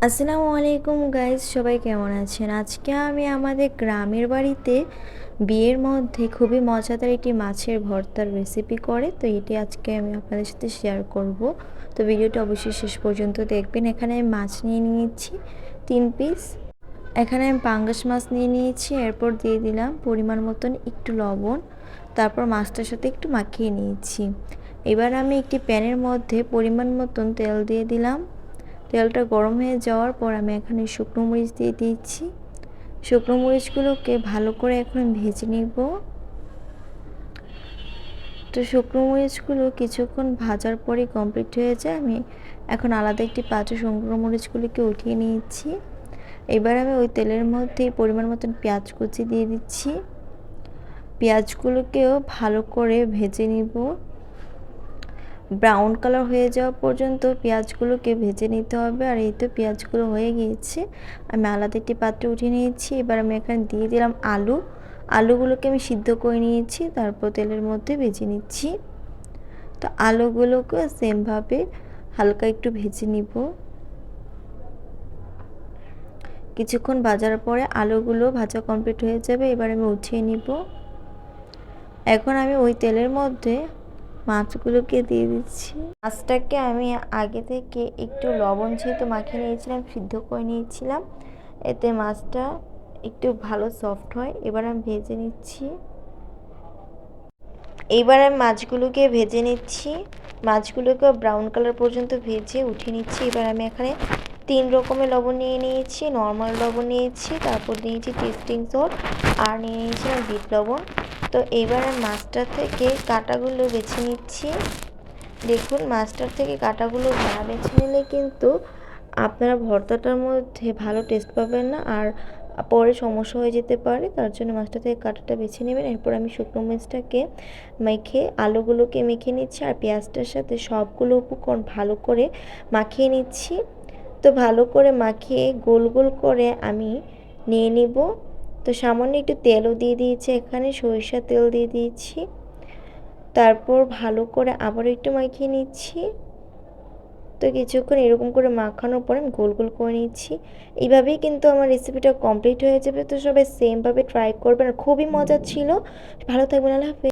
আসসালামু আলাইকুম গাইজ, সবাই কেমন আছেন? আজকে আমি আমাদের গ্রামের বাড়িতে বিয়ের মধ্যে খুবই মজাদার একটি মাছের ভর্তার রেসিপি করে, তো এটি আজকে আমি আপনাদের সাথে শেয়ার করব। তো ভিডিওটা অবশ্যই শেষ পর্যন্ত দেখবেন। এখানে আমি মাছ নিয়ে নিয়েছি 3 পিস। এখানে আমি পাঙ্গাস মাছ নিয়ে নিয়েছি। এরপর দিয়ে দিলাম পরিমাণ মতন একটু লবণ, তারপর মাছটার সাথে একটু মাখিয়ে নিয়েছি। এবার আমি একটি প্যানের মধ্যে পরিমাণ মতন তেল দিয়ে দিলাম। তেলটা গরম হয়ে যাওয়ার পর আমি এখানে শুকনো মরিচ দিয়ে দিয়েছি। শুকনো মরিচগুলোকে ভালো করে এখন ভেজে নিব। তো শুকনো মরিচগুলো কিছুক্ষণ ভাজার পরই কমপ্লিট হয়ে যায়। আমি এখন আলাদা একটি পাত্রে শুকনো মরিচগুলোকে উঠিয়ে নিয়েছি। এবার আমি ওই তেলের মধ্যেই পরিমাণ মতন পেঁয়াজ কুচি দিয়ে দিচ্ছি। পেঁয়াজগুলোকেও ভালো করে ভেজে নিব। ব্রাউন কালার হয়ে যাওয়া পর্যন্ত পেঁয়াজগুলোকে ভেজে নিতে হবে। আর এই তো পেঁয়াজগুলো হয়ে গিয়েছে, আমি আলাদা একটি পাত্রে উঠিয়ে নিয়েছি। এবার আমি এখানে দিয়ে দিলাম আলুগুলোকে আমি সিদ্ধ করে নিয়েছি, তারপর তেলের মধ্যে ভেজে নিচ্ছি। তো আলুগুলোকে সেমভাবে হালকা একটু ভেজে নিব। কিছুক্ষণ ভাজার পরে আলুগুলো ভাজা কমপ্লিট হয়ে যাবে। এবার আমি উঠিয়ে নিব। এখন আমি ওই তেলের মধ্যে মাছগুলোকে দিয়ে দিচ্ছি। মাছটাকে আমি আগে থেকে একটু লবণ যেহেতু মাখিয়ে নিয়েছিলাম, সিদ্ধ করে নিয়েছিলাম, এতে মাছটা একটু ভালো সফট হয়। এবার আমি ভেজে নিচ্ছি। এইবার আমি মাছগুলোকে ভেজে নিচ্ছি। মাছগুলোকে ব্রাউন কালার পর্যন্ত ভেজে উঠিয়ে নিচ্ছি। এবার আমি এখানে 3 রকমের লবণ নিয়ে নিয়েছি। নর্মাল লবণ নিয়েছি, তারপর নিয়েছি টেস্টিং সল্ট, আর নিয়ে নিয়েছিলাম বিট লবণ। তো এবার আমি মাছটার থেকে কাঁটাগুলো বেছে নিচ্ছি। দেখুন, মাছটার থেকে কাঁটাগুলো না বেছে নিলে কিন্তু আপনারা ভর্তাটার মধ্যে ভালো টেস্ট পাবেন না, আর পরে সমস্যা হয়ে যেতে পারে। তার জন্য মাছটা থেকে কাঁটাটা বেছে নেবেন। এরপর আমি শুকনো মরিচটাকে মেখে আলুগুলোকে মেখে নিচ্ছি, আর পেঁয়াজটার সাথে সবগুলো উপকরণ ভালো করে মাখিয়ে নিচ্ছি। তো ভালো করে মাখিয়ে গোল গোল করে আমি নিয়ে নিব। তো সামান্য একটু তেলও দিয়ে দিয়েছি, এখানে সরিষার তেল দিয়ে দিয়েছি। তারপর ভালো করে আবার একটু মাখিয়ে নিচ্ছি। তো কিছুক্ষণ এরকম করে মাখানোর পর আমি গোল গোল করে নিচ্ছি। এইভাবেই কিন্তু আমার রেসিপিটা কমপ্লিট হয়ে যাবে। তো সবাই সেমভাবে ট্রাই করবেন, আর খুবই মজা ছিল। ভালো থাকবেন, আল্লাহ হাফেজ।